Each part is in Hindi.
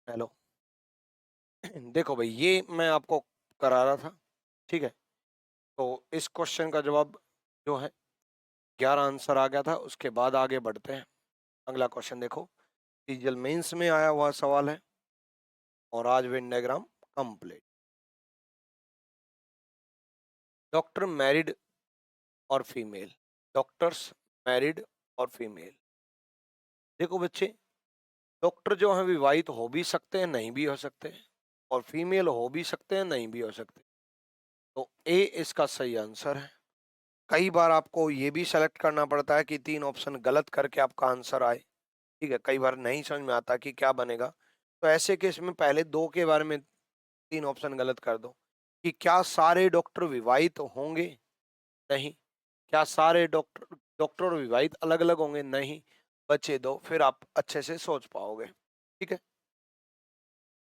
हेलो। देखो भाई, ये मैं आपको करा रहा था, ठीक है। तो इस क्वेश्चन का जवाब जो है 11 आंसर आ गया था। उसके बाद आगे बढ़ते हैं। अगला क्वेश्चन देखो, सीजीएल मेंस में आया हुआ सवाल है और आज Venn diagram complete. Doctor married और फीमेल, डॉक्टर्स मैरिड और फीमेल। देखो बच्चे, डॉक्टर जो है विवाहित हो भी सकते हैं, नहीं भी हो सकते हैं, और फीमेल हो भी सकते हैं, नहीं भी हो सकते। तो ए इसका सही आंसर है। कई बार आपको ये भी सेलेक्ट करना पड़ता है कि 3 ऑप्शन गलत करके आपका आंसर आए, ठीक है। कई बार नहीं समझ में आता कि क्या बनेगा, तो ऐसे केस में पहले 2 के बारे में 3 ऑप्शन गलत कर दो कि क्या सारे डॉक्टर विवाहित होंगे? नहीं। क्या सारे डॉक्टर डॉक्टर और विवाहित अलग-अलग होंगे? नहीं। बचे 2, फिर आप अच्छे से सोच पाओगे, ठीक है।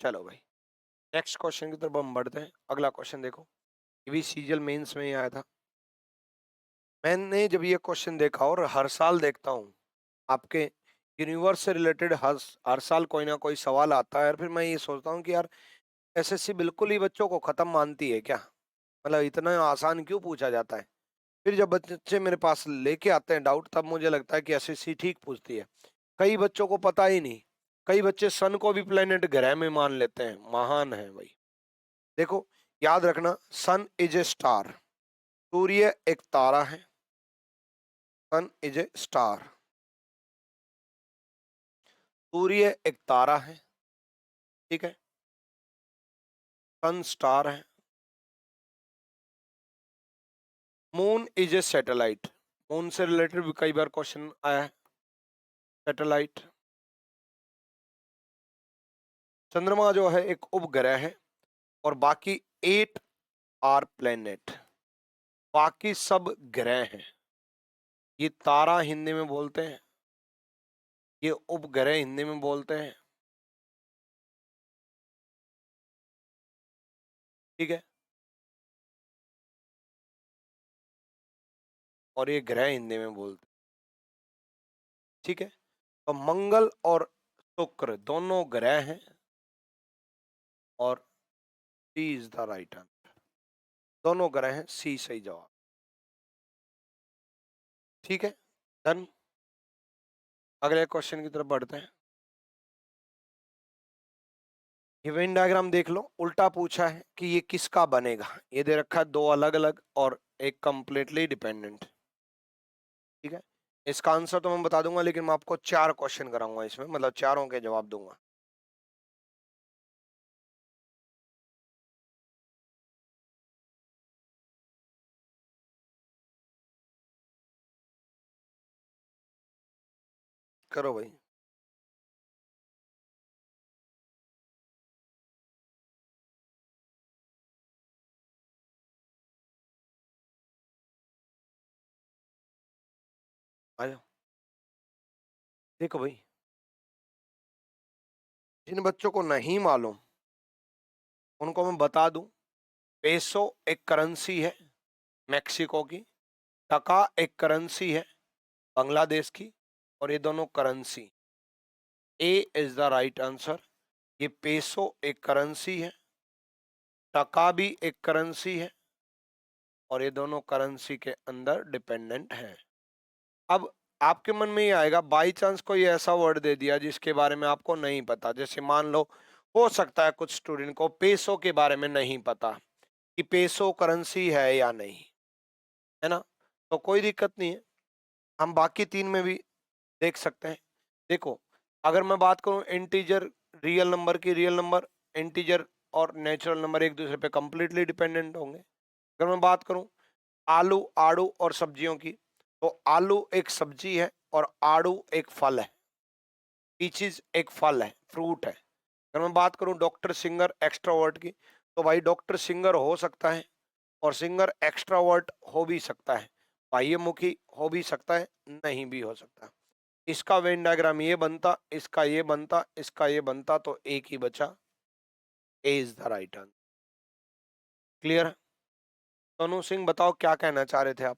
चलो भाई, नेक्स्ट क्वेश्चन की तरफ हम बढ़ते हैं। अगला क्वेश्चन देखो, ये भी सीजीएल मेंस में ही आया था। मैंने जब ये क्वेश्चन देखा, और हर साल देखता हूँ, आपके यूनिवर्स से रिलेटेड हर हर साल कोई ना कोई सवाल आता है, और फिर मैं ये सोचता हूँ कि यार एसएससी बिल्कुल ही बच्चों को खत्म मानती है क्या? मतलब इतना आसान क्यों पूछा जाता है? फिर जब बच्चे मेरे पास लेके आते हैं डाउट, तब मुझे लगता है कि एसएससी ठीक पूछती है। कई बच्चों को पता ही नहीं, कई बच्चे सन को भी प्लेनेट ग्रह में मान लेते हैं। महान है भाई। देखो, याद रखना, सन इज ए स्टार, सूर्य एक तारा है। सन इज ए स्टार, सूर्य एक तारा है, ठीक है। सन स्टार है। Moon is a satellite, moon से रिलेटेड भी कई बार क्वेश्चन आया है। सैटेलाइट। चंद्रमा जो है एक उपग्रह है, और बाकी 8 आर प्लेनेट, बाकी सब ग्रह हैं। ये तारा हिंदी में बोलते हैं, ये उपग्रह हिंदी में बोलते हैं, ठीक है। और ये ग्रह हिंदी में बोलते हैं, ठीक है। तो मंगल और शुक्र दोनों ग्रह हैं, और सी इज द राइट आंसर। दोनों ग्रह हैं, सी सही जवाब, ठीक है। डन। अगले क्वेश्चन की तरफ बढ़ते हैं। ये वेन डायग्राम देख लो, उल्टा पूछा है कि ये किसका बनेगा। ये दे रखा है 2 अलग अलग और एक कंप्लीटली डिपेंडेंट, ठीक है। इसका आंसर तो मैं बता दूंगा, लेकिन मैं आपको 4 क्वेश्चन कराऊंगा इसमें, मतलब चारों के जवाब दूंगा। करो भाई। आ जाओ। देखो भाई, जिन बच्चों को नहीं मालूम उनको मैं बता दूं, पेसो एक करेंसी है मेक्सिको की, टका एक करेंसी है बांग्लादेश की, और ये दोनों currency, A is the right answer. ये पेसो एक करेंसी है, टका भी एक करेंसी है, और ये दोनों करेंसी के अंदर डिपेंडेंट हैं। अब आपके मन में ये आएगा, बाई चांस कोई ऐसा वर्ड दे दिया जिसके बारे में आपको नहीं पता, जैसे मान लो हो सकता है कुछ स्टूडेंट को पेसो के बारे में नहीं पता कि पेसो करेंसी है या नहीं, है ना। तो कोई दिक्कत नहीं है, हम बाकी 3 में भी देख सकते हैं। देखो, अगर मैं बात करूं इंटीजर रियल नंबर की, रियल नंबर इंटीजर और नेचुरल नंबर एक दूसरे पे कंप्लीटली डिपेंडेंट होंगे। अगर मैं बात करूं आलू, आड़ू और सब्जियों की, तो आलू एक सब्जी है और आड़ू एक फल है। पीचीज एक फल है, फ्रूट है। अगर मैं बात करूं डॉक्टर सिंगर एक्स्ट्रावर्ट की, तो भाई डॉक्टर सिंगर हो सकता है और सिंगर एक्स्ट्रावर्ट हो भी सकता है, बाह्यमुखी हो भी सकता है, नहीं भी हो सकता। इसका वेन डायग्राम ये बनता, इसका ये बनता, इसका ये बनता, तो एक ही बचा, A is the right answer. Clear? Sonu Singh बताओ क्या कहना चाह रहे थे आप?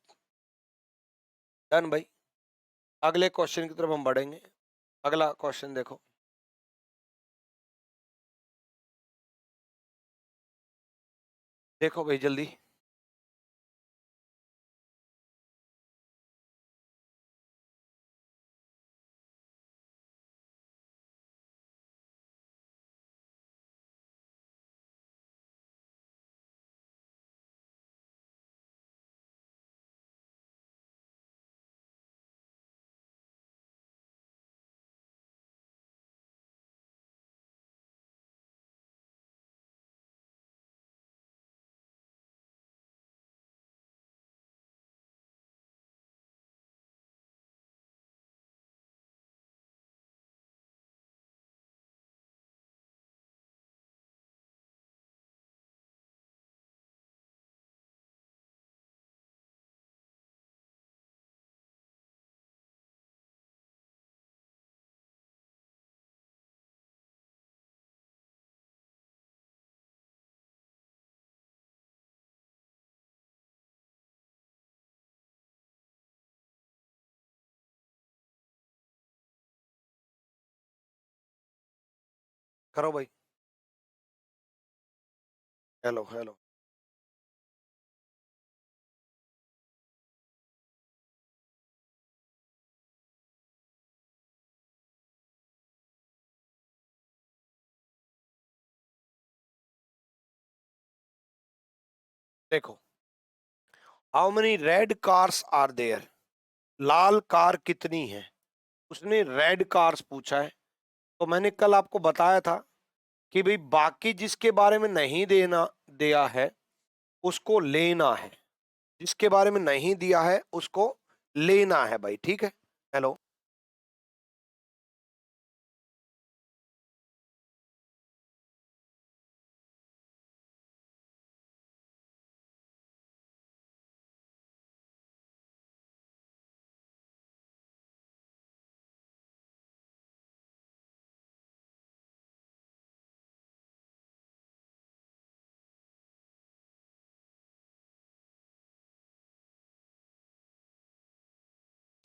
डन भाई। अगले क्वेश्चन की तरफ हम बढ़ेंगे। अगला क्वेश्चन देखो, देखो भाई जल्दी। करो भाई। Hello hello. देखो, how many red cars are there, लाल कार कितनी है, उसने रेड कार्स पूछा है। तो मैंने कल आपको बताया था कि भाई बाकी जिसके बारे में नहीं देना दिया है उसको लेना है, जिसके बारे में नहीं दिया है उसको लेना है भाई, ठीक है। हेलो।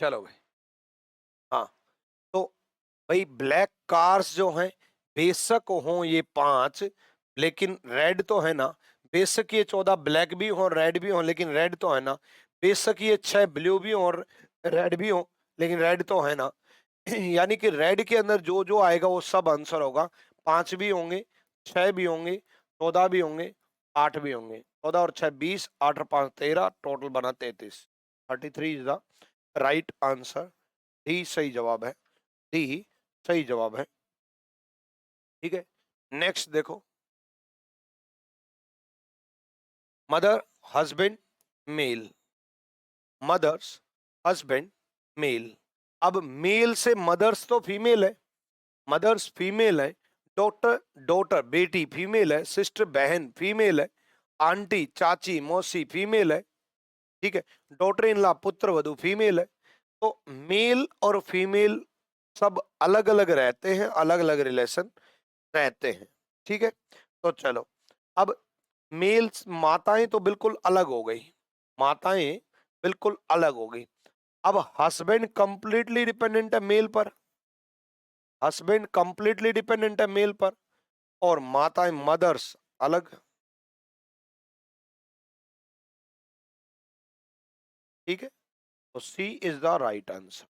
चलो भाई। हाँ, तो भाई ब्लैक कार्स जो हैं बेशक हो ये 5, लेकिन रेड तो है ना। बेशक ये 14 ब्लैक भी हो रेड भी हो, लेकिन रेड तो है ना। बेशक ये 6 ब्लू भी हो और रेड भी हो, लेकिन रेड तो है ना। यानी कि रेड के अंदर जो जो आएगा वो सब आंसर होगा। 5 भी होंगे, 6 भी होंगे, 14 भी होंगे, 8 भी होंगे। 14 और 6 20, 8 और 5 13, टोटल बना 33। 33 is the right answer. D सही जवाब है। डी सही जवाब है। ठीक है, नेक्स्ट देखो। Mother, husband, male. Mothers, husband, male. अब मेल से मदर्स तो फीमेल है, मदर्स फीमेल है। डॉटर, डॉटर बेटी फीमेल है। सिस्टर बहन फीमेल है। आंटी चाची मौसी फीमेल है। ठीक है। डॉटर इन लॉ पुत्र वधु फीमेल है। तो मेल और फीमेल सब अलग अलग रहते हैं, अलग अलग रिलेशन रहते हैं। ठीक है। तो चलो, अब मेल माताएं तो बिल्कुल अलग हो गई, माताएं बिल्कुल अलग हो गई। अब हस्बैंड कंप्लीटली डिपेंडेंट है मेल पर, हस्बैंड कंप्लीटली डिपेंडेंट है मेल पर, और माताएं मदर्स अलग। ठीक है, तो सी इज द राइट आंसर।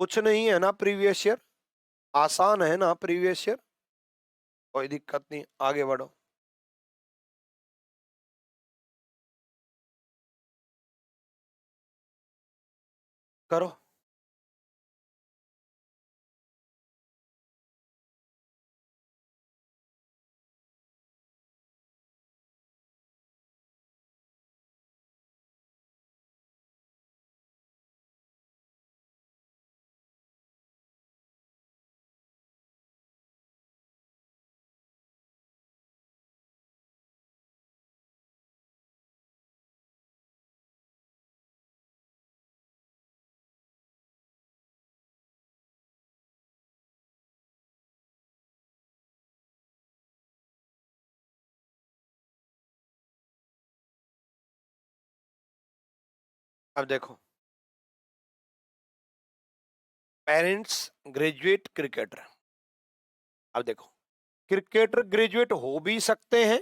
कुछ नहीं है ना प्रीवियस ईयर, आसान है ना प्रीवियस ईयर, कोई दिक्कत नहीं, आगे बढ़ो। करो। अब देखो, पेरेंट्स ग्रेजुएट क्रिकेटर। अब देखो, क्रिकेटर ग्रेजुएट हो भी सकते हैं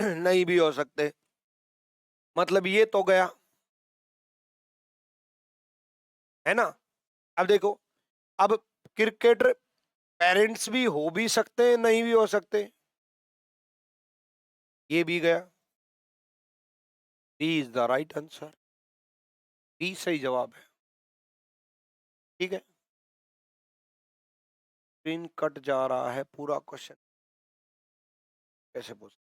नहीं भी हो सकते। मतलब ये तो गया, है ना। अब देखो, अब क्रिकेटर पेरेंट्स भी हो भी सकते हैं, नहीं भी हो सकते, ये भी गया। B is the right answer, B सही जवाब है। ठीक है, स्क्रीन कट जा रहा है, पूरा क्वेश्चन कैसे पूछ।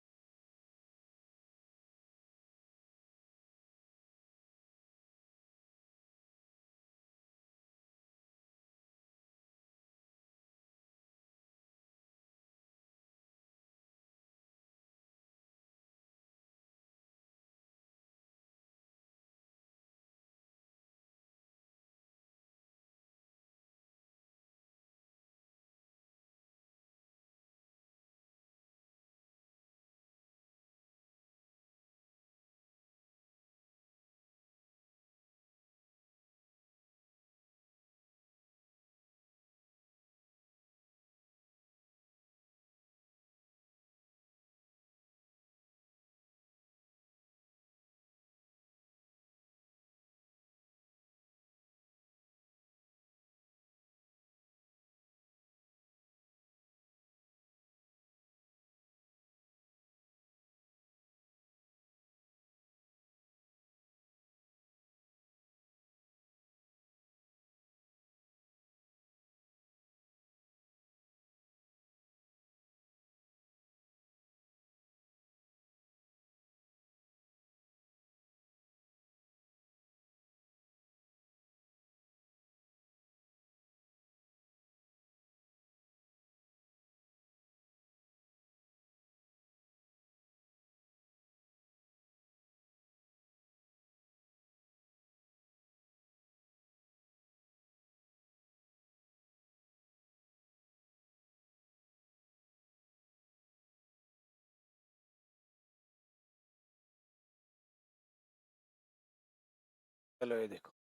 चलो ये देखो,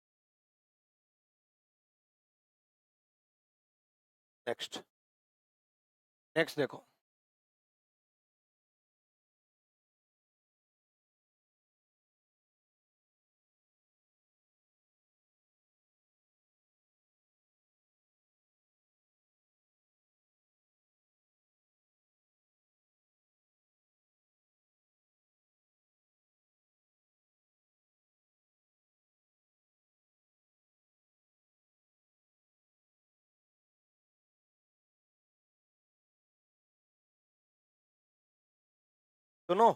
नेक्स्ट, नेक्स्ट देखो। सुनो,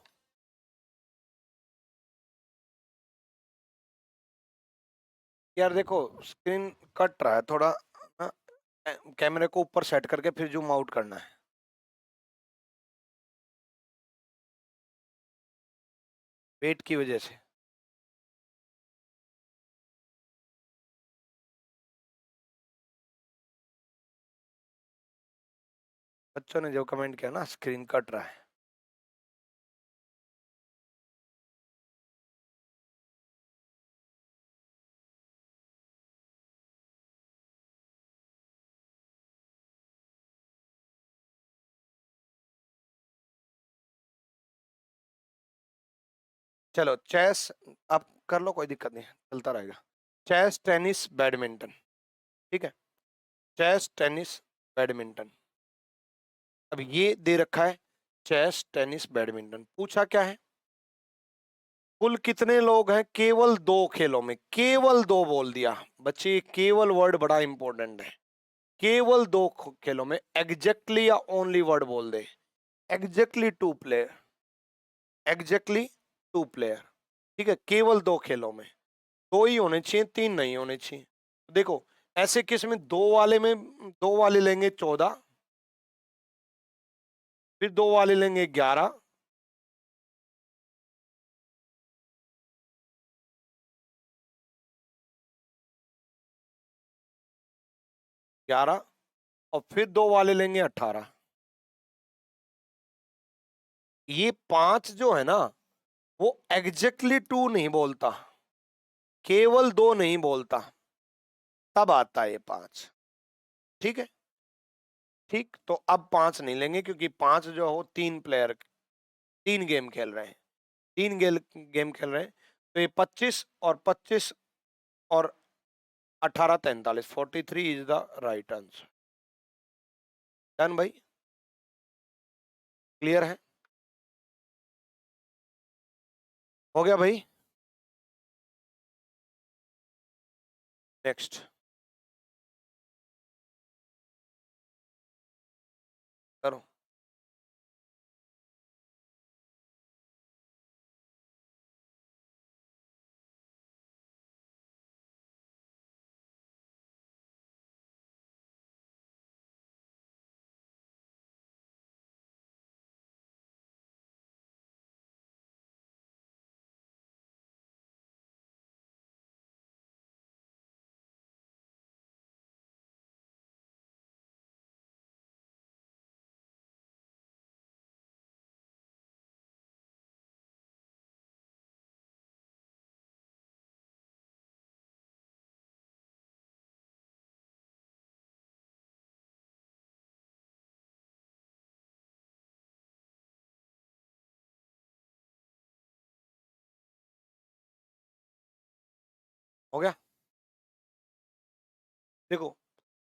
यार देखो, स्क्रीन कट रहा है थोड़ा, हाँ, कैमरे को ऊपर सेट करके फिर जूम आउट करना है, वेट की वजह से। बच्चों ने जो कमेंट किया ना, स्क्रीन कट रहा है। चलो चेस, आप कर लो, कोई दिक्कत नहीं है, चलता रहेगा। चेस, टेनिस, बैडमिंटन, ठीक है, चेस, टेनिस, बैडमिंटन। अब ये दे रखा है, चेस, टेनिस, बैडमिंटन, पूछा क्या है, कुल कितने लोग हैं केवल दो खेलों में, केवल दो बोल दिया। बच्चे, केवल वर्ड बड़ा इंपॉर्टेंट है, केवल दो खेलों में, एग्जैक्टली या ओनली वर्ड बोल दे। Exactly two player, exactly two player, ठीक है, केवल दो खेलों में, दो ही होने चाहिए, तीन नहीं होने चाहिए। देखो, ऐसे किस में, दो वाले में, दो वाले लेंगे 14, फिर दो वाले लेंगे 11, 11, और फिर दो वाले लेंगे 18। ये पांच जो है ना, वो एग्जैक्टली टू नहीं बोलता, केवल दो नहीं बोलता, तब आता है ये पांच। ठीक है, ठीक, तो अब पांच नहीं लेंगे, क्योंकि पांच जो हो तीन प्लेयर, 3 गेम खेल रहे हैं, 3 गेम खेल रहे हैं, तो ये 25 और 25 और 18 43, 43 is the right answer. Done भाई, क्लियर है, हो गया भाई। नेक्स्ट करो। हो गया, देखो,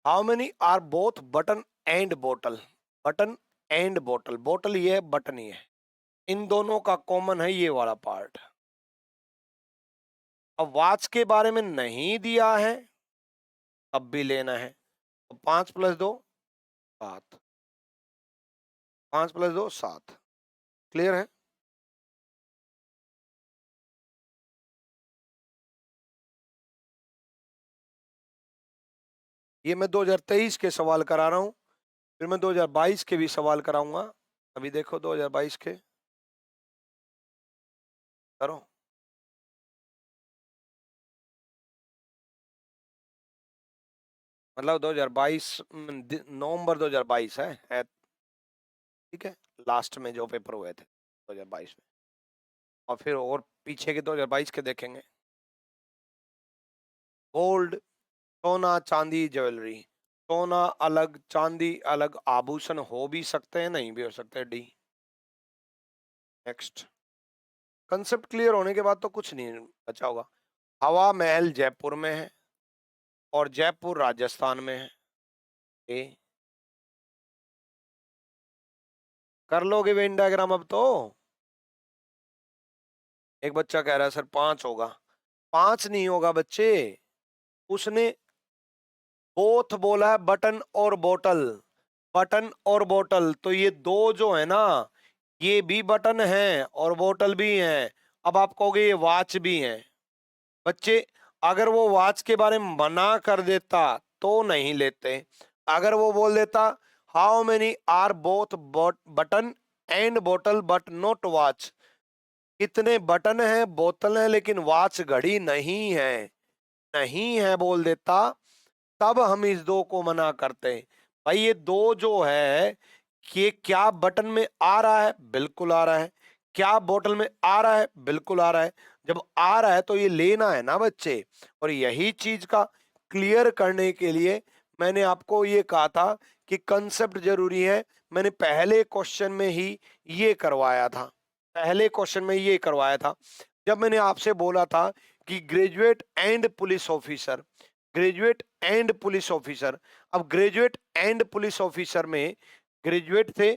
how many are both button and बोतल, बटन एंड बोतल, बोतल ये है, बटन ये है, इन दोनों का कॉमन है ये वाला पार्ट। अब वॉच के बारे में नहीं दिया है तब भी लेना है, तो 5 + 2 7, 5 + 2 7, क्लियर है। ये मैं 2023 के सवाल करा रहा हूं, फिर मैं 2022 के भी सवाल कराऊंगा। अभी देखो 2022 के करो, मतलब 2022 नवंबर 2022 है, ठीक है, लास्ट में जो पेपर हुए थे 2022 में, और फिर और पीछे के 2022 के देखेंगे। गोल्ड, सोना चांदी ज्वेलरी, सोना अलग चांदी अलग आभूषण हो भी सकते हैं, नहीं भी हो सकते, डी। नेक्स्ट, कंसेप्ट क्लियर होने के बाद तो कुछ नहीं बचा होगा। हवा महल जयपुर में है और जयपुर राजस्थान में है, ए। कर लोगे वेन डायग्राम अब तो। एक बच्चा कह रहा है सर 5 होगा, 5 नहीं होगा बच्चे, उसने बोथ बोला है, बटन और बोतल, बटन और बोतल, तो ये दो जो है ना, ये भी बटन है और बोतल भी है। अब आप कहोगे ये वॉच भी है, बच्चे अगर वो वॉच के बारे में मना कर देता तो नहीं लेते, अगर वो बोल देता how many are both button and बोतल बट नॉट वॉच, कितने बटन है बोतल है लेकिन वॉच घड़ी नहीं है, नहीं है बोल देता, तब हम इस दो को मना करते हैं। भाई ये दो जो है, कि क्या बटन में आ रहा है, बिल्कुल आ रहा है, क्या बोतल में आ रहा है, बिल्कुल आ रहा है, जब आ रहा है तो ये लेना है ना बच्चे। और यही चीज का क्लियर करने के लिए मैंने आपको ये कहा था कि कंसेप्ट जरूरी है, मैंने पहले क्वेश्चन में ही ये करवाया था, पहले क्वेश्चन में ये करवाया था, जब मैंने आपसे बोला था कि graduate and police officer, graduate and police officer. अब ग्रेजुएट एंड पुलिस ऑफिसर में ग्रेजुएट थे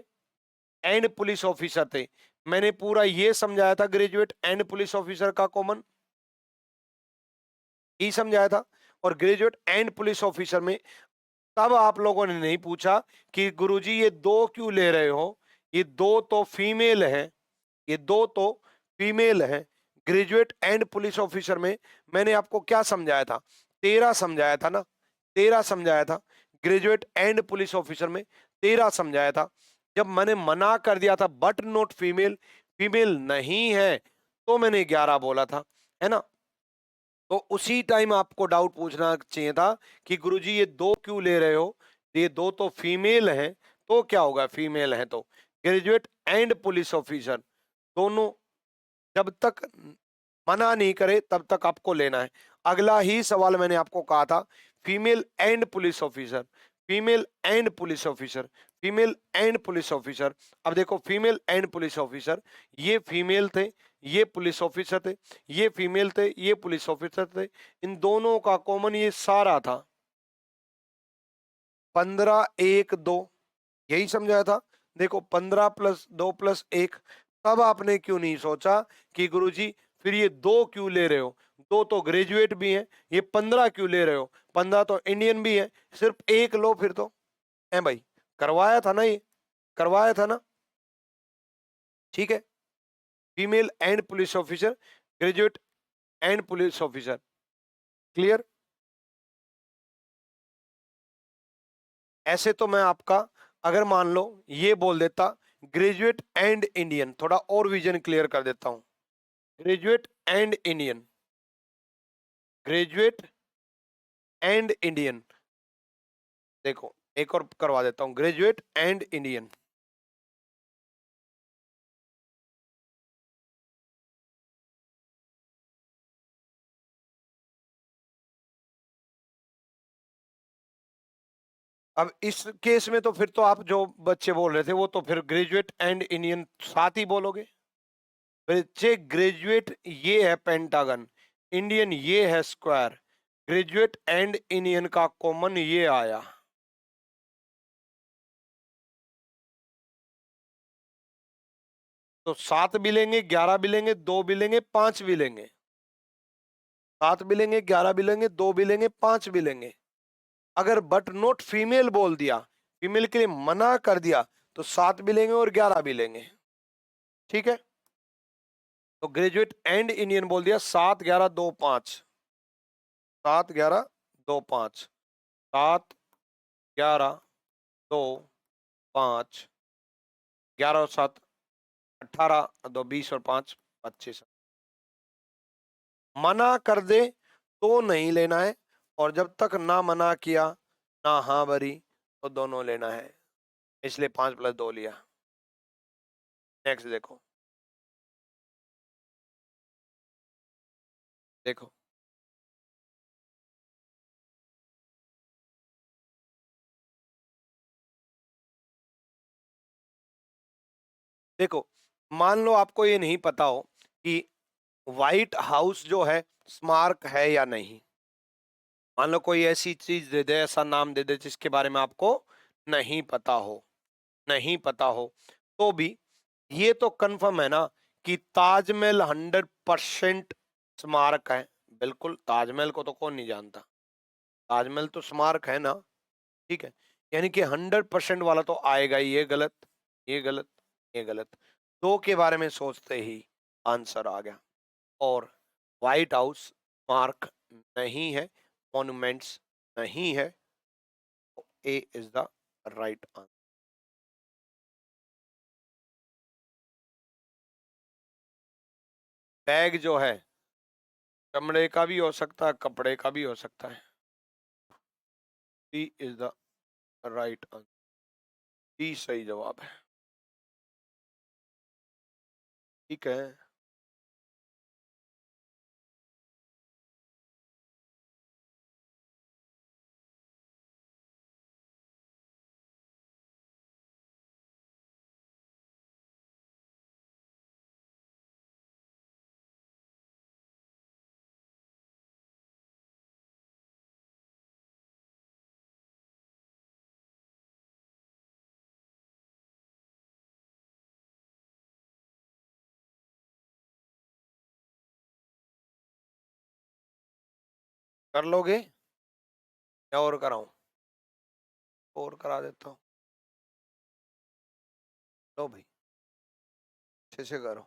एंड पुलिस ऑफिसर थे, मैंने पूरा ये समझाया था ग्रेजुएट एंड पुलिस ऑफिसर का कॉमन ही समझाया था। और ग्रेजुएट एंड पुलिस ऑफिसर में तब आप लोगों ने नहीं पूछा कि गुरुजी ये दो क्यों ले रहे हो, ये दो तो फीमेल है, ये दो तो फीमेल है। ग्रेजुएट एंड पुलिस ऑफिसर में मैंने आपको क्या समझाया था, 13 समझाया था ना, 13 समझाया था। ग्रेजुएट एंड पुलिस ऑफिसर में 13 समझाया था। जब मैंने मना कर दिया था बट नॉट फीमेल, फीमेल नहीं है, तो मैंने 11 बोला था, है ना। तो उसी टाइम आपको डाउट पूछना चाहिए था कि गुरुजी ये दो क्यों ले रहे हो, ये दो तो फीमेल हैं, तो क्या होगा, फीमेल है तो। ग्रेजुएट एंड पुलिस ऑफिसर दोनों जब तक मना नहीं करे तब तक आपको लेना है। अगला ही सवाल मैंने आपको कहा था female and police officer, female and police officer, female and police officer. अब देखो फीमेल एंड पुलिस ऑफिसर, ये फीमेल थे, ये पुलिस ऑफिसर थे, ये फीमेल थे, ये पुलिस ऑफिसर थे, इन दोनों का कॉमन ये सारा था 15 1 2, यही समझाया था। देखो 15 + 2 + 1, तब आपने क्यों नहीं सोचा कि गुरुजी फिर ये 2 क्यों ले रहे हो, 2 तो ग्रेजुएट भी हैं, ये 15 क्यों ले रहे हो, 15 तो इंडियन भी है, सिर्फ एक लो फिर तो। है भाई, करवाया था ना, ये करवाया था ना, ठीक है। Female and police officer, graduate and police officer, clear. ऐसे तो मैं आपका अगर मान लो ये बोल देता ग्रेजुएट एंड इंडियन, थोड़ा और विजन क्लियर कर देता हूं, graduate and Indian, graduate and Indian. देखो एक और करवा देता हूं, ग्रेजुएट एंड इंडियन। अब इस केस में तो फिर तो आप जो बच्चे बोल रहे थे वो तो फिर ग्रेजुएट एंड इंडियन साथ ही बोलोगे। बच्चे ग्रेजुएट ये है पेंटागन, इंडियन ये है स्क्वायर, ग्रेजुएट एंड इंडियन का कॉमन ये आया। तो 7 भी लेंगे, 11 भी लेंगे, 2 भी लेंगे, 5 भी लेंगे, 7 भी लेंगे, 11 भी लेंगे, 2 भी लेंगे, 5 भी लेंगे। अगर बट नॉट फीमेल बोल दिया, फीमेल के लिए मना कर दिया, तो 7 भी लेंगे और 11 भी लेंगे, ठीक है। तो ग्रेजुएट एंड इंडियन बोल दिया, 7 11 2 5, 7 11 2 5, 7 11 2 5, 11 और 7 18, 2 20 और 5 25। मना कर दे तो नहीं लेना है, और जब तक ना मना किया ना हाँ भरी तो दोनों लेना है, इसलिए 5 + 2 लिया। नेक्स्ट देखो, देखो देखो, मान लो आपको ये नहीं पता हो कि व्हाइट हाउस जो है स्मारक है या नहीं। मान लो कोई ऐसी चीज दे दे, ऐसा नाम दे दे जिसके बारे में आपको नहीं पता हो, नहीं पता हो, तो भी ये तो कंफर्म है ना कि ताजमहल 100% स्मारक है। बिल्कुल, ताजमहल को तो कौन नहीं जानता, ताजमहल तो स्मारक है ना, ठीक है। यानी कि 100% वाला तो आएगा ही, ये गलत, ये गलत, ये गलत। 2 के बारे में सोचते ही आंसर आ गया। और व्हाइट हाउस स्मारक नहीं है, मॉन्यूमेंट्स नहीं है, A is the right answer. Bag जो है चमड़े का भी हो सकता है, कपड़े का भी हो सकता है, D is the right answer, D सही जवाब है, ठीक है। कर लोगे या और कराऊं, और करा देता हूँ, लो भाई अच्छे से करो,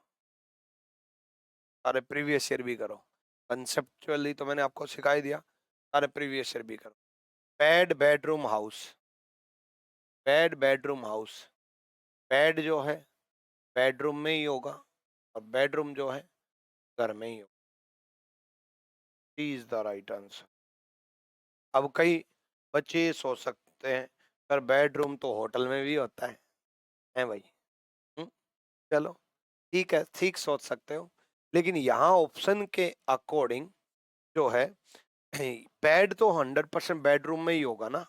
सारे प्रीवियस ईयर भी करो, कंसेप्चुअली तो मैंने आपको सिखा ही दिया, सारे प्रीवियस ईयर भी करो। Bed bedroom house, bed bedroom house, bed जो है बेडरूम में ही होगा, और बेडरूम जो है घर में ही होगा, D is the right answer. अब कई बच्चे ये सोच सकते हैं सर बेडरूम तो होटल में भी होता है भाई। हम्म, चलो ठीक है, ठीक सोच सकते हो, लेकिन यहाँ ऑप्शन के अकॉर्डिंग जो है बेड तो 100% बेडरूम में ही होगा ना,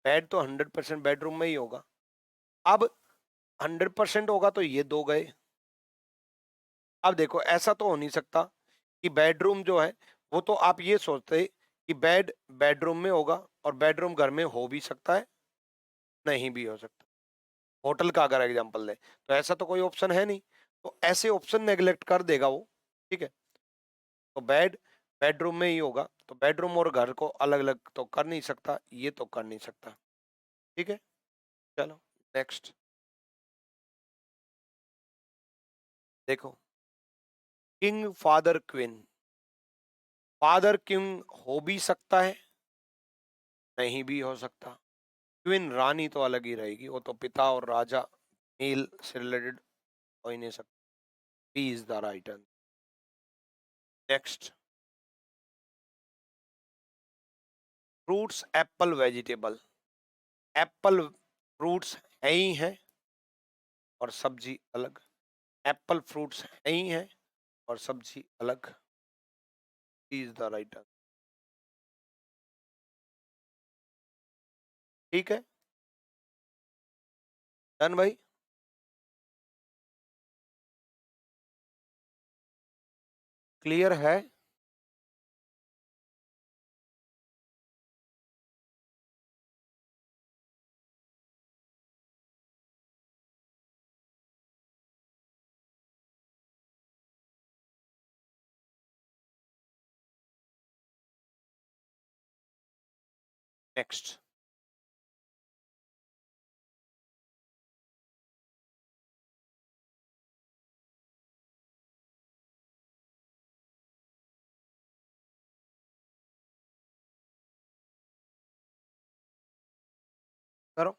बेड तो 100% बेडरूम में ही होगा। अब 100% होगा तो ये 2 गए। अब देखो ऐसा तो हो नहीं सकता कि बेडरूम जो है वो तो आप ये सोचते कि बेड बेडरूम में होगा और बेडरूम घर में हो भी सकता है, नहीं भी हो सकता। होटल का अगर एग्जांपल लें तो ऐसा तो कोई ऑप्शन है नहीं, तो ऐसे ऑप्शन नेग्लेक्ट कर देगा वो। ठीक है, तो बेड बेडरूम में ही होगा, तो बेडरूम और घर को अलग अलग तो कर नहीं सकता, ये तो कर नहीं सकता। ठीक है, चलो नेक्स्ट देखो, king father queen. Father king हो भी सकता है, नहीं भी हो सकता। क्वीन रानी तो अलग ही रहेगी, वो तो पिता और राजा मेल से रिलेटेड हो ही नहीं सकता। B is the right answer. Next, fruits apple vegetable. Apple fruits है ही है और सब्जी अलग। एप्पल फ्रूट्स है ही है और सब्जी अलग। Is the right answer. ठीक है, डन भाई। क्लियर है। नेक्स्ट, करो।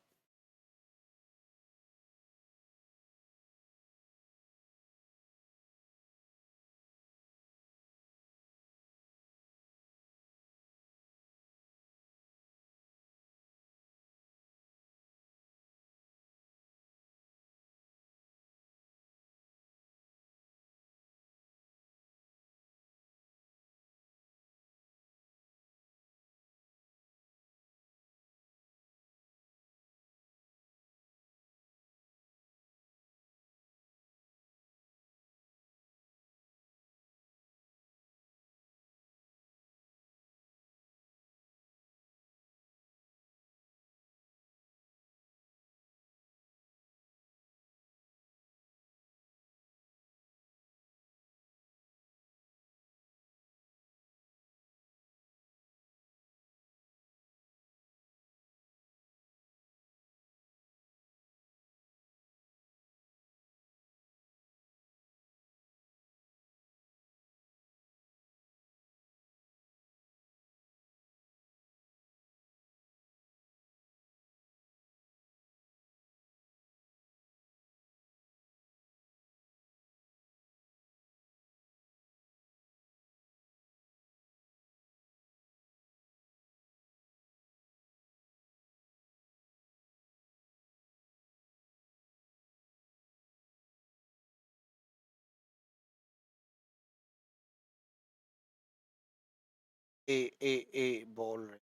ए ए ए बोल रहे,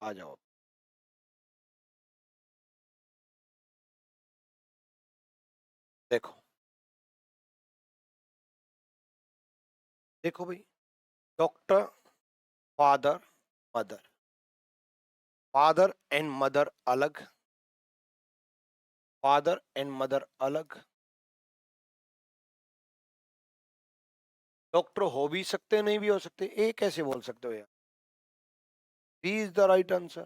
आ जाओ। देखो देखो भाई, doctor, father, mother. Father and mother अलग, फादर एंड मदर अलग। डॉक्टर हो भी सकते नहीं भी हो सकते, ए कैसे बोल सकते हो यार। B is the right answer.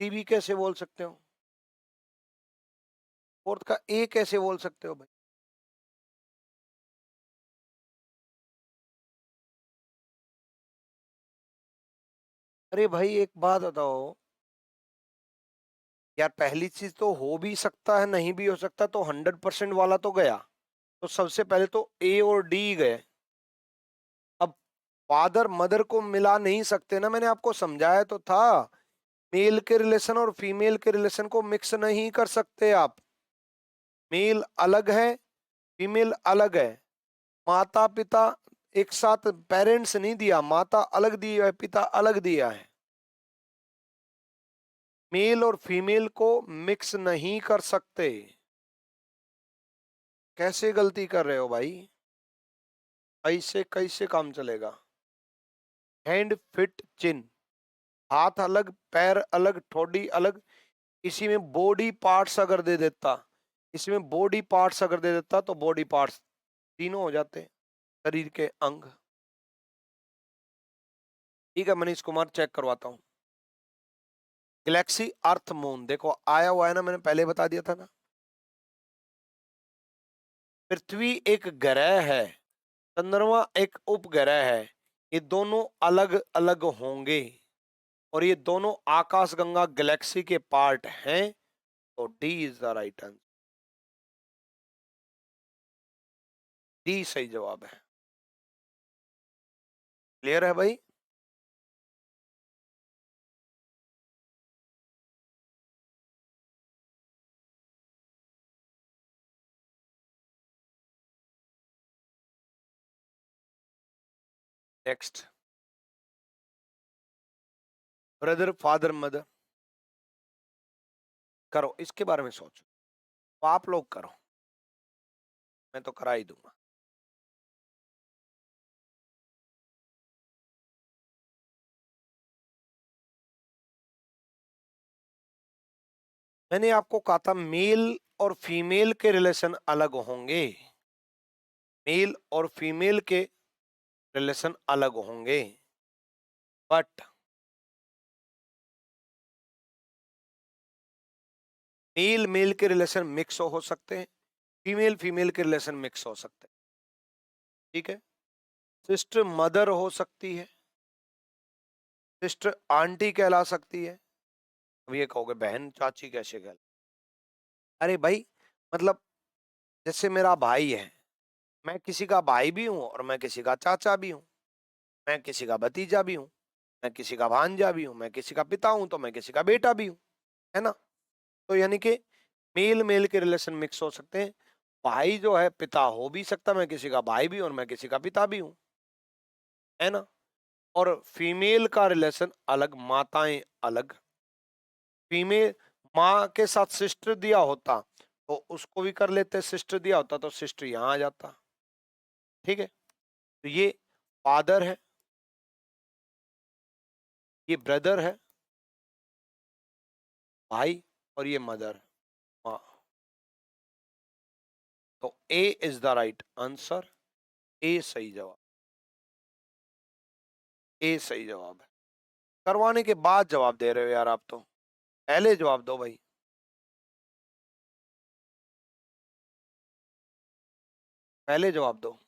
C भी कैसे बोल सकते हो, फोर्थ का ए कैसे बोल सकते हो भाई। अरे भाई एक बात बताओ यार, पहली चीज तो हो भी सकता है नहीं भी हो सकता, तो 100% वाला तो गया। तो सबसे पहले तो ए और डी गए। अब फादर मदर को मिला नहीं सकते ना, मैंने आपको समझाया तो था। मेल के रिलेशन और फीमेल के रिलेशन को मिक्स नहीं कर सकते आप। मेल अलग है, फीमेल अलग है। माता पिता एक साथ पेरेंट्स नहीं दिया, माता अलग दी है, पिता अलग दिया है। मेल और फीमेल को मिक्स नहीं कर सकते। कैसे गलती कर रहे हो भाई, ऐसे कैसे काम चलेगा। हैंड फिट चिन, हाथ अलग पैर अलग ठोडी अलग, इसी में बॉडी पार्ट्स अगर दे देता, इसमें बॉडी पार्ट्स अगर दे देता तो बॉडी पार्ट्स तीनों हो जाते, शरीर के अंग। ठीक है मनीष कुमार, चेक करवाता हूं। गैलेक्सी अर्थ मून देखो आया हुआ है ना, मैंने पहले बता दिया था ना। पृथ्वी एक ग्रह है, चंद्रमा एक उपग्रह है, ये दोनों अलग अलग होंगे और ये दोनों आकाशगंगा गैलेक्सी के पार्ट हैं, तो D is the right answer. D सही जवाब है। क्लियर है भाई। नेक्स्ट, ब्रदर फादर मदर, करो इसके बारे में सोचो, तो आप लोग करो, मैं तो करा ही दूंगा। मैंने आपको कहा था मेल और फीमेल के रिलेशन अलग होंगे, मेल और फीमेल के रिलेशन अलग होंगे, बट मेल मेल के रिलेशन मिक्स हो सकते हैं, फीमेल फीमेल के रिलेशन मिक्स हो सकते हैं। ठीक है, सिस्टर मदर हो सकती है, सिस्टर आंटी कहला सकती है। अब ये कहोगे बहन चाची कैसे कहला, अरे भाई मतलब जैसे मेरा भाई है, मैं किसी का भाई भी हूं और मैं किसी का चाचा भी हूं, मैं किसी का भतीजा भी हूं, मैं किसी का भांजा भी हूं, मैं किसी का पिता हूं तो मैं किसी का बेटा भी हूं, है ना। तो यानी कि मेल मेल के रिलेशन मिक्स हो सकते हैं, भाई जो है पिता हो भी सकता, मैं किसी का भाई भी हूं और मैं किसी का पिता भी हूं, है ना। और फीमेल का रिलेशन अलग, माताएं अलग, फीमेल माँ के साथ सिस्टर दिया होता तो उसको भी कर लेते, सिस्टर दिया होता तो सिस्टर यहां आ जाता। ठीक है, तो ये फादर है, ये ब्रदर है भाई, और ये मदर है माँ। तो ए इज द राइट आंसर, ए सही जवाब, ए सही जवाब है। करवाने के बाद जवाब दे रहे हो यार आप तो, पहले जवाब दो भाई, पहले जवाब दो।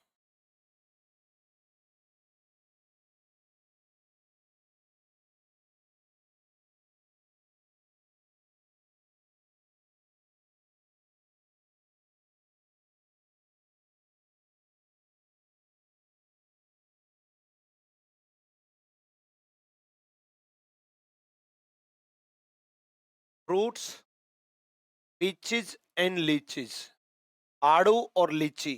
फ्रूट्स, पीचीज एंड लीचीज, आड़ू और लीची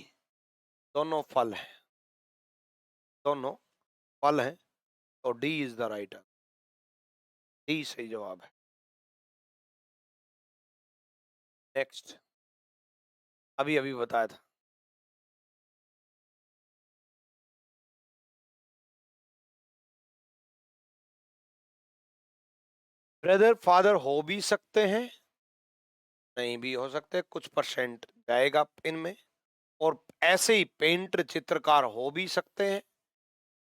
दोनों फल हैं, दोनों फल हैं, तो D is the right answer, D सही जवाब है। नेक्स्ट, अभी अभी बताया था। ब्रदर फादर हो भी सकते हैं, नहीं भी हो सकते, कुछ परसेंट जाएगा इनमें, और ऐसे ही पेंटर चित्रकार हो भी सकते हैं,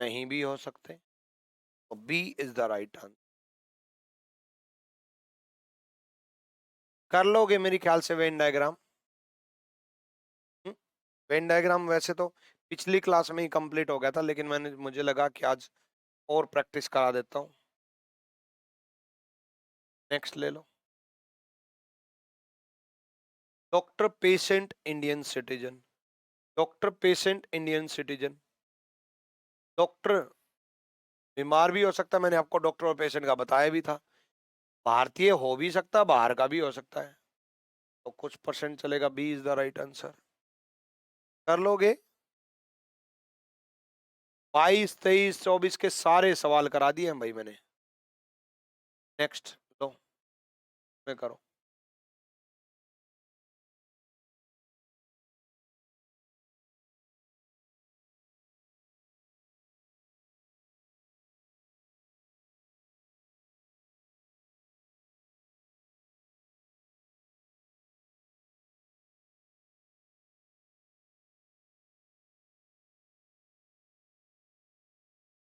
नहीं भी हो सकते, तो B is the right answer. कर लोगे मेरे ख्याल से वेन डायग्राम। वेन डायग्राम वैसे तो पिछली क्लास में ही कंप्लीट हो गया था, लेकिन मुझे लगा कि आज और प्रैक्टिस करा देता हूँ। नेक्स्ट ले लो, doctor patient Indian citizen, doctor patient Indian citizen, doctor बीमार भी हो सकता है, मैंने आपको डॉक्टर और पेशेंट का बताया भी था, भारतीय हो भी सकता, बाहर का भी हो सकता है, तो कुछ परसेंट चलेगा, B is the right answer. कर लोगे, 22 23 24 के सारे सवाल करा दिए हैं भाई मैंने। नेक्स्ट लो, में करो।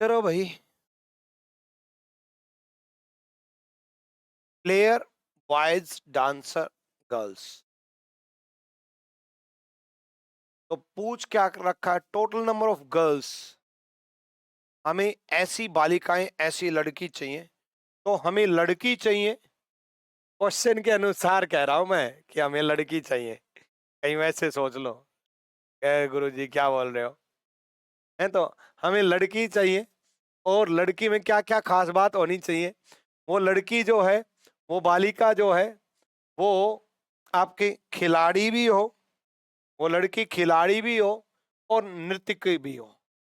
चलो भाई, प्लेयर बॉयज, डांसर गर्ल्स। तो पूछ क्या रखा है, टोटल नंबर ऑफ गर्ल्स। हमें ऐसी बालिकाएं, ऐसी लड़की चाहिए, तो हमें लड़की चाहिए। क्वेश्चन के अनुसार कह रहा हूं मैं कि हमें लड़की चाहिए, कहीं वैसे सोच लो गुरु जी क्या बोल रहे हो, है तो हमें लड़की चाहिए। और लड़की में क्या क्या खास बात होनी चाहिए, वो लड़की जो है, वो बालिका जो है, वो आपकी खिलाड़ी भी हो, वो लड़की खिलाड़ी भी हो और नृत्यकी भी हो,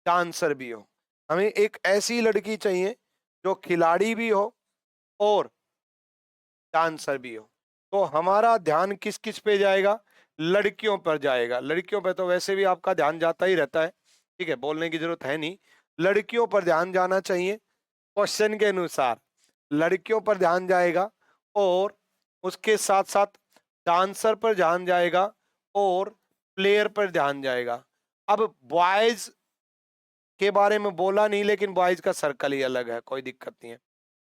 डांसर भी हो। हमें एक ऐसी लड़की चाहिए जो खिलाड़ी भी हो और डांसर भी हो। तो हमारा ध्यान किस किस पे जाएगा, लड़कियों पर जाएगा। लड़कियों पर तो वैसे भी आपका ध्यान जाता ही रहता है, ठीक है, बोलने की जरूरत है नहीं। लड़कियों पर ध्यान जाना चाहिए क्वेश्चन के अनुसार, लड़कियों पर ध्यान जाएगा। और उसके साथ साथ डांसर पर ध्यान जाएगा और प्लेयर पर ध्यान जाएगा। अब बॉयज के बारे में बोला नहीं, लेकिन बॉयज का सर्कल ही अलग है, कोई दिक्कत नहीं है।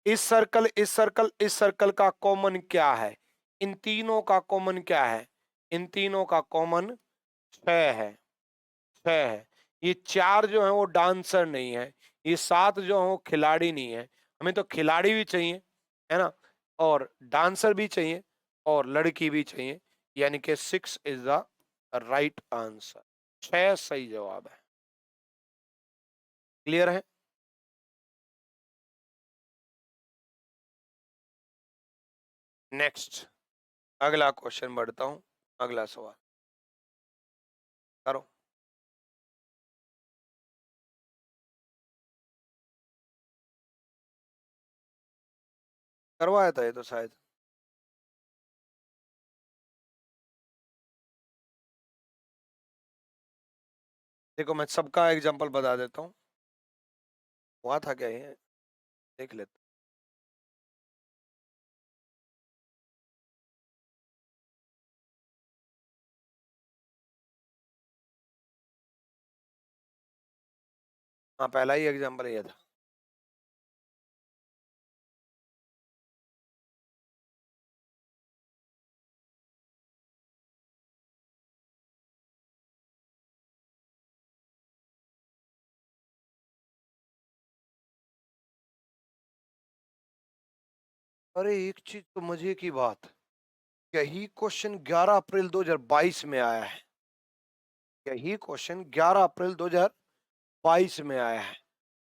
इस सर्कल, इस सर्कल, इस सर्कल का कॉमन क्या है, इन तीनों का कॉमन क्या है, इन तीनों का कॉमन 6 है, 6 है। ये 4 जो है वो डांसर नहीं है, ये 7 जो है वो खिलाड़ी नहीं है। हमें तो खिलाड़ी भी चाहिए, है ना, और डांसर भी चाहिए और लड़की भी चाहिए, यानी कि 6 इज द राइट आंसर। 6 सही जवाब है। क्लियर है? नेक्स्ट, अगला क्वेश्चन बढ़ता हूं, अगला सवाल करो। करवाया था ये तो शायद। देखो मैं सबका एग्जांपल बता देता हूँ, हुआ था क्या ये, देख लेते। हाँ, पहला ही एग्जांपल ये था। अरे एक चीज तो मजे की बात, यही क्वेश्चन 11 अप्रैल 2022 में आया है। यही क्वेश्चन 11 अप्रैल 2022 में आया है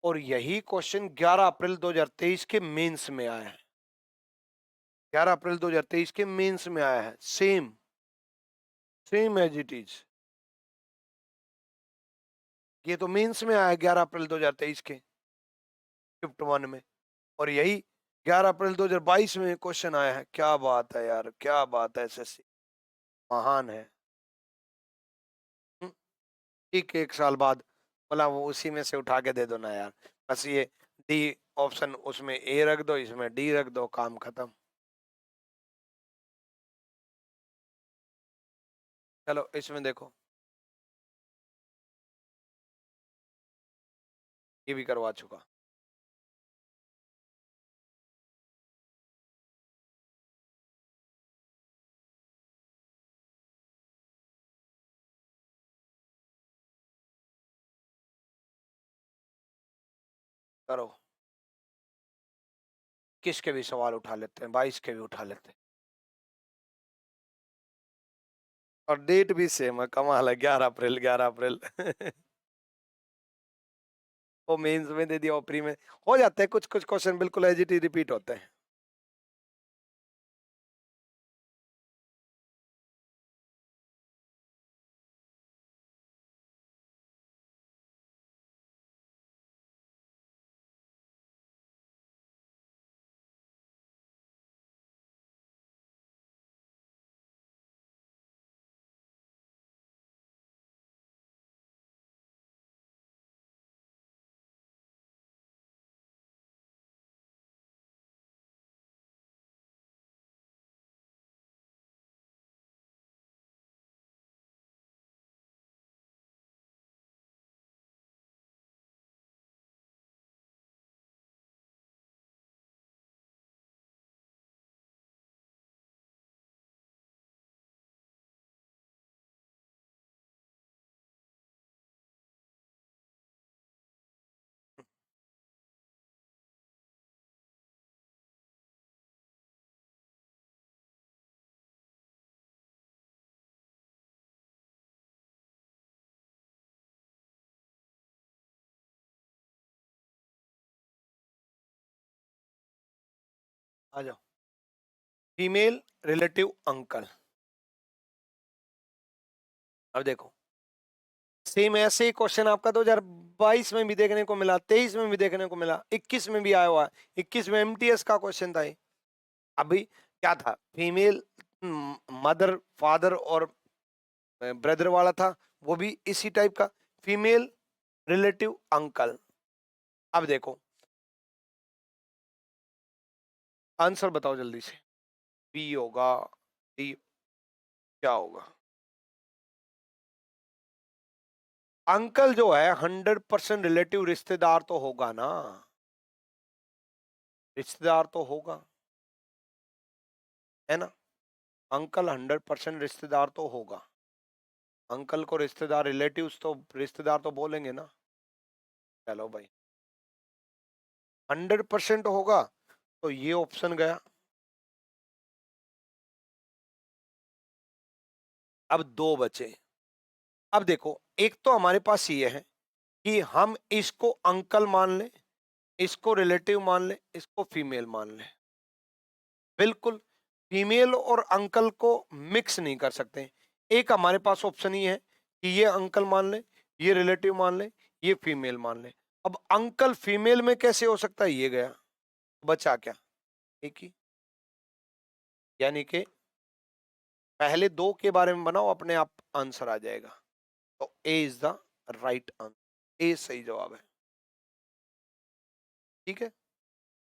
और यही क्वेश्चन 11 अप्रैल 2023 के मेंस में आया है। 11 अप्रैल 2023 के मेंस में आया है, same, same as it is. ये तो मेंस में आया है 11 अप्रैल 2023 के शिफ्ट 1 में, और यही 11 अप्रैल 2022 में क्वेश्चन आया है। क्या बात है यार, क्या बात है, एसएससी महान है। हम्म, ठीक, 1 साल बाद बोला वो उसी में से उठा के दे दो ना यार, बस ये डी ऑप्शन, उसमें ए रख दो, इसमें डी रख दो, काम खत्म। चलो इसमें देखो, ये भी करवा चुका। करो, किसके भी सवाल उठा लेते हैं, 22 के भी उठा लेते हैं। और डेट भी सेम है, कमाल है, 11 अप्रैल, 11 अप्रैल। वो मेंस में दे दिया और प्री में हो जाते हैं, कुछ कुछ क्वेश्चन बिल्कुल एज इट इज रिपीट होते हैं। आ जाओ, फीमेल रिलेटिव अंकल। अब देखो, सेम ऐसे ही क्वेश्चन आपका 2022 में भी देखने को मिला, 23 में भी देखने को मिला, 21 में भी आया हुआ है। 21 में एमटीएस का क्वेश्चन था ये। अभी क्या था, फीमेल मदर फादर और ब्रदर वाला था, वो भी इसी टाइप का, फीमेल रिलेटिव अंकल। अब देखो आंसर बताओ जल्दी से, बी होगा, डी, क्या होगा? अंकल जो है 100% रिलेटिव रिश्तेदार तो होगा ना, रिश्तेदार तो होगा, है ना? अंकल 100% रिश्तेदार तो होगा। अंकल को रिश्तेदार, रिलेटिव्स तो रिश्तेदार तो बोलेंगे ना। चलो भाई 100% होगा, तो ये ऑप्शन गया। अब दो बचे। अब देखो, एक तो हमारे पास ये है कि हम इसको अंकल मान लें, इसको रिलेटिव मान लें, इसको फीमेल मान लें। बिल्कुल फीमेल और अंकल को मिक्स नहीं कर सकते। एक हमारे पास ऑप्शन ही है कि ये अंकल मान ले, ये रिलेटिव मान ले, ये फीमेल मान ले। अब अंकल फीमेल में कैसे हो सकता है, ये गया, बचा क्या? एक ही। यानी कि पहले दो के बारे में बनाओ, अपने आप आंसर आ जाएगा। तो ए इज द राइट आंसर, ए सही जवाब है। ठीक है,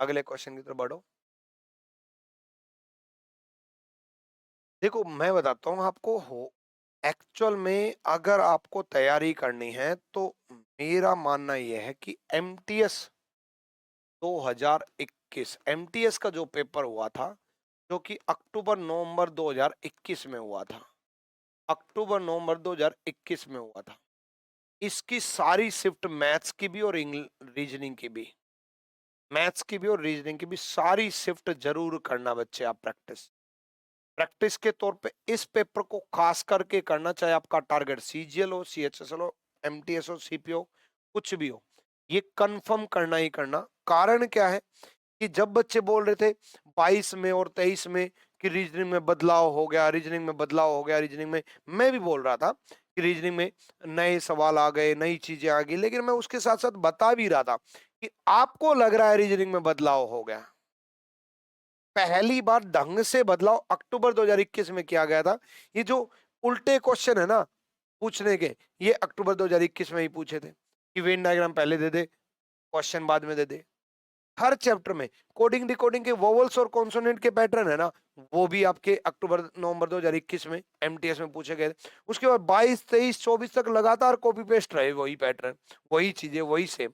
अगले क्वेश्चन की तरफ बढ़ो। देखो मैं बताता हूँ आपको, हो एक्चुअल में अगर आपको तैयारी करनी है तो मेरा मानना यह है कि एमटीएस 2021, एमटीएस का जो पेपर हुआ था, जो कि अक्टूबर नवंबर 2021 में हुआ था, अक्टूबर नवंबर 2021 में हुआ था, इसकी सारी शिफ्ट मैथ्स की भी और रीजनिंग की भी, मैथ्स की भी और रीजनिंग की भी सारी शिफ्ट जरूर करना बच्चे, आप प्रैक्टिस, प्रैक्टिस के तौर पे इस पेपर को खास करके करना, चाहे आपका टारगेट सीजीएल हो, सीएचएसएल हो, एमटीएस हो, सीपीओ, कुछ भी हो, ये कंफर्म करना ही करना। कारण क्या है कि जब बच्चे बोल रहे थे 22 में और 23 में कि रीजनिंग में बदलाव हो गया, रीजनिंग में बदलाव हो गया, रीजनिंग में, मैं भी बोल रहा था कि रीजनिंग में नए सवाल आ गए, नई चीजें आ गई, लेकिन मैं उसके साथ साथ बता भी रहा था कि आपको लग रहा है रीजनिंग में बदलाव हो गया, पहली बार ढंग से बदलाव अक्टूबर 2021 में किया गया था। ये जो उल्टे क्वेश्चन है ना पूछने के, ये अक्टूबर 2021 में ही पूछे थे कि वेन डायग्राम पहले दे दे, क्वेश्चन बाद में दे दे। हर चैप्टर में कोडिंग डिकोडिंग के वोवल्स और कॉन्सोनेंट के पैटर्न है ना, वो भी आपके अक्टूबर नवंबर 2021 में एमटीएस में पूछे गए थे। उसके बाद 22 23 24 तक लगातार कॉपी पेस्ट रहे, वही पैटर्न, वही चीजें, वही सेम।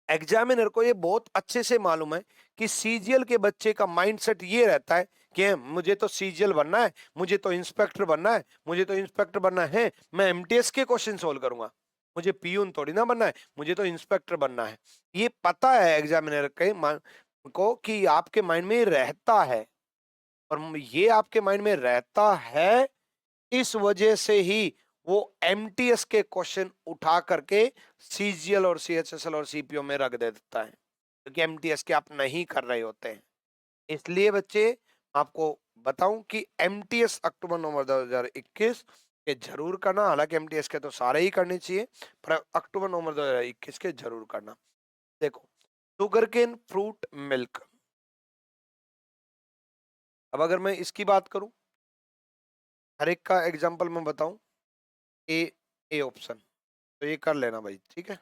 एग्जामिनर को ये बहुत अच्छे से मालूम है कि सीजीएल के बच्चे का माइंडसेट ये रहता है कि मुझे तो सीजीएल बनना है, मुझे तो इंस्पेक्टर बनना है, मुझे तो इंस्पेक्टर बनना है, मैं एमटीएस के क्वेश्चन सोल्व करूंगा, मुझे पीयून थोड़ी ना बनना है, मुझे तो इंस्पेक्टर बनना है। ये पता है एग्जामिनर के को कि आपके माइंड में रहता है, और ये आपके माइंड में रहता है, इस वजह से ही वो एमटीएस के क्वेश्चन उठा करके सीजीएल और सीएचएसएल और सीपीओ में रख देता है, क्योंकि एमटीएस के आप नहीं कर रहे होते हैं। इसलिए बच्चे आपको बताऊं कि एमटीएस अक्टूबर नवंबर 2021 के जरूर करना, हालांकि एमटीएस के तो सारे ही करने चाहिए, पर अक्टूबर नवंबर 2021 के जरूर करना। देखो शुगर केन फ्रूट मिल्क, अब अगर मैं इसकी बात करूं, हर एक का एग्जांपल मैं बताऊं, ए, ए ऑप्शन, तो ये कर लेना भाई, ठीक है।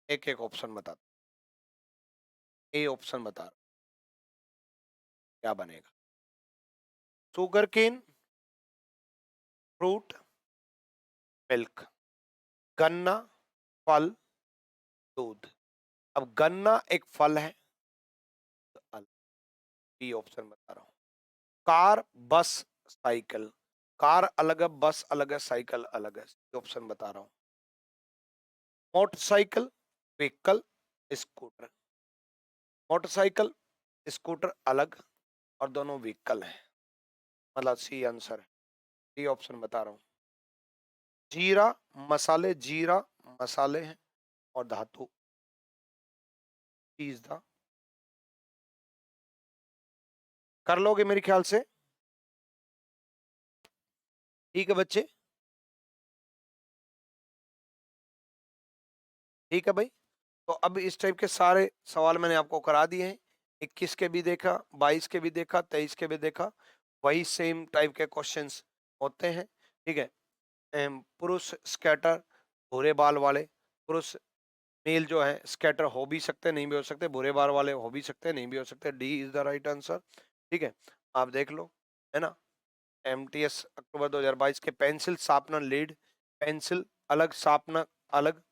एक एक ऑप्शन बता, ए ऑप्शन बता क्या बनेगा। शुगर केन फ्रूट मिल्क, गन्ना फल दूध। अब गन्ना एक फल है, बी ऑप्शन बता रहा हूं। कार बस साइकिल, कार अलग है, बस अलग है, साइकिल अलग है, ऑप्शन बता रहा हूं। Motorcycle vehicle scooter, motorcycle scooter अलग और दोनों व्हीकल हैं, मतलब सी आंसर है, डी ऑप्शन बता रहा हूं। जीरा मसाले हैं और धातु चीज था। कर लोगे मेरे ख्याल से, ठीक है बच्चे, ठीक है भाई। तो अब इस टाइप के सारे सवाल मैंने आपको करा दिए हैं, 21 के भी देखा, 22 के भी देखा, 23 के भी देखा, वही सेम टाइप के क्वेश्चंस होते हैं, ठीक है। पुरुष स्कैटर भूरे बाल वाले, पुरुष मेल जो है स्कैटर हो भी सकते नहीं भी हो सकते, भूरे बाल वाले हो भी सकते नहीं भी हो सकते, D is the right answer, ठीक है। आप देख लो, है ना। एमटीएस अक्टूबर 2022 के पेंसिल शार्पनर लीड, पेंसिल अलग शार्पनर अलग,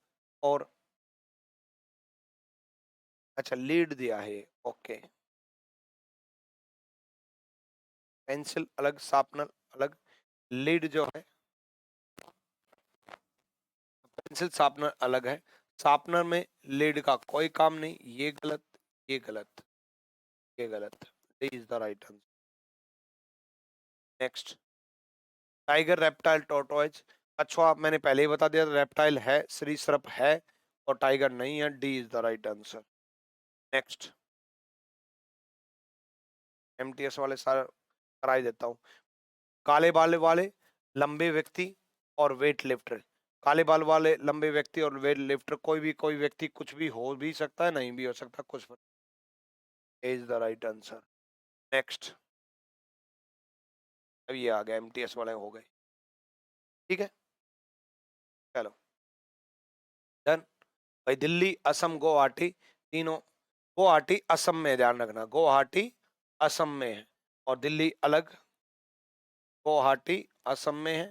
और अच्छा लीड दिया है, ओके। पेंसिल अलग शार्पनर अलग, लीड जो है पेंसिल शार्पनर अलग है, शार्पनर में लीड का कोई काम नहीं, ये गलत, ये गलत, ये गलत, D is the right answer. Next, tiger reptile tortoise, कछुआ मैंने पहले ही बता दिया रेप्टाइल है, सरीसृप है और टाइगर नहीं है, D is the right answer. Next, MTS वाले सारे कराई देता हूँ। काले बाल वाले लंबे व्यक्ति और वेट लिफ्टर, काले बाल वाले लंबे व्यक्ति और वेट लिफ्टर, कोई व्यक्ति कुछ भी हो भी सकता है नहीं भी हो सकता, कुछ is the right answer. Next, अब ये आ गया एमटीएस वाले हो गए, ठीक है, चलो डन भाई। दिल्ली असम गुवाहाटी तीनों, गुवाहाटी असम में, ध्यान रखना गुवाहाटी असम में है और दिल्ली अलग, गुवाहाटी असम में है,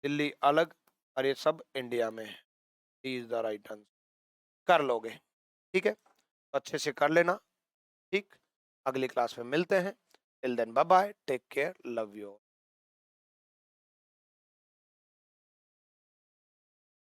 दिल्ली अलग, और ये सब इंडिया में है, इज द राइट आंसर। कर लोगे, ठीक है, तो अच्छे से कर लेना, ठीक। अगली क्लास में मिलते हैं, till then bye bye, take care, love you.